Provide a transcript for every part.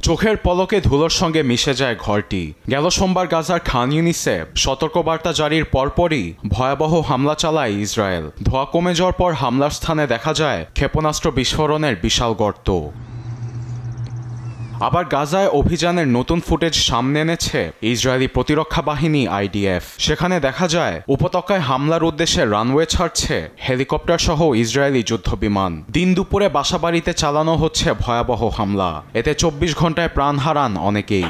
চোখের পলকে ধুলোর সঙ্গে মিশে যায় ঘরটি। গেল সোমবার গাজার খান ইউনিসে সতর্কবার্তা জারির পরপরই ভয়াবহ হামলা চালায় ইসরায়েল। ধোঁয়া কমে যাওয়ার পর হামলার স্থানে দেখা যায় ক্ষেপণাস্ত্র বিস্ফোরণের বিশাল গর্ত। আবার গাজায় অভিযানের নতুন ফুটেজ সামনে এনেছে ইসরায়েলি প্রতিরক্ষা বাহিনী IDF। সেখানে দেখা যায় উপত্যকায় হামলার উদ্দেশ্যে রানওয়ে ছাড়ছে হেলিকপ্টার সহ ইসরায়েলি যুদ্ধবিমান। দিন দুপুরে বাসাবাড়িতে চালানো হচ্ছে ভয়াবহ হামলা। এতে 24 ঘন্টায় প্রাণ হারান অনেকেই।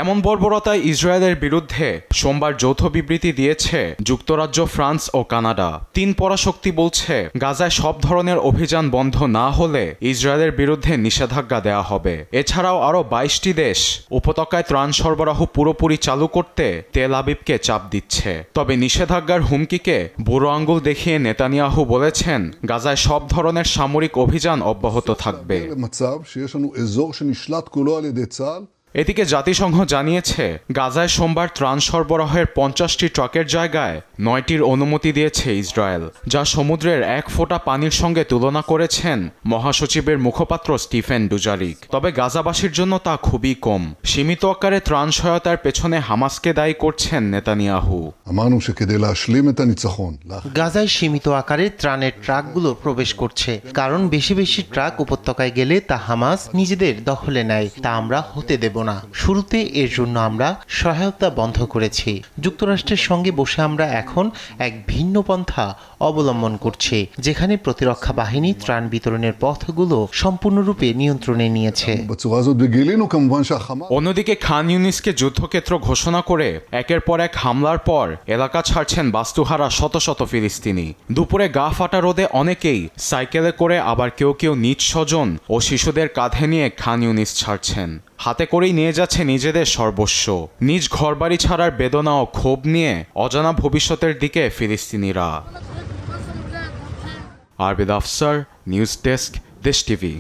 এমন বর্বরতায় ইসরায়েলের বিরুদ্ধে সোমবার যৌথ বিবৃতি দিয়েছে যুক্তরাজ্য, ফ্রান্স ও কানাডা। 3 পরাশক্তি বলছে গাজায় সব ধরনের অভিযান বন্ধ না হলে ইসরায়েলের বিরুদ্ধে নিষেধাজ্ঞা দেওয়া হবে। এছাড়াও আরও 22টি দেশ উপত্যকায় ত্রাণ সরবরাহ পুরোপুরি চালু করতে তেল আবিবকে চাপ দিচ্ছে। তবে নিষেধাজ্ঞার হুমকিকে বুড়ো আঙ্গুল দেখিয়ে নেতানিয়াহু বলেছেন গাজায় সব ধরনের সামরিক অভিযান অব্যাহত থাকবে। এদিকে জাতিসংঘ জানিয়েছে গাজায় সোমবার ত্রাণ সরবরাহের 50টি ট্রাকের জায়গায় 9টির অনুমতি দিয়েছে ইসরায়েল, যা সমুদ্রের 1 ফোঁটা পানির সঙ্গে তুলনা করেছেন মহাসচিবের মুখপাত্র স্টিফেন ডুজারিক। তবে গাজাবাসীর জন্য তা খুবই কম। সীমিত আকারে ত্রাণ সহায়তার পেছনে হামাসকে দায়ী করছেন নেতানিয়াহু। গাজায় সীমিত আকারে ত্রাণের ট্রাকগুলো প্রবেশ করছে, কারণ বেশি বেশি ট্রাক উপত্যকায় গেলে তা হামাস নিজেদের দখলে নেয়। তা আমরা হতে দেব না। শুরুতে এর জন্য আমরা সহায়তা বন্ধ করেছি। যুক্তরাষ্ট্রের সঙ্গে বসে আমরা এখন এক ভিন্ন পন্থা অবলম্বন করছি, যেখানে প্রতিরক্ষা বাহিনী ত্রাণ বিতরণের পথগুলো সম্পূর্ণরূপে নিয়ন্ত্রণে নিয়েছে। অন্যদিকে খান ইউনিসকে যুদ্ধক্ষেত্র ঘোষণা করে একের পর এক হামলার পর এলাকা ছাড়ছেন বাস্তুহারা শত শত ফিলিস্তিনি। দুপুরে গা ফাটা রোদে অনেকেই সাইকেলে করে, আবার কেউ কেউ নিজ স্বজন ও শিশুদের কাঁধে নিয়ে খান ইউনিস ছাড়ছেন। হাতে করেই নিয়ে যাচ্ছে নিজেদের সর্বস্ব। নিজ ঘরবাড়ি ছাড়ার বেদনা ও ক্ষোভ নিয়ে অজানা ভবিষ্যতের দিকে ফিলিস্তিনিরা। আরবিদ আফসার, নিউজ ডেস্ক, দেশ টিভি।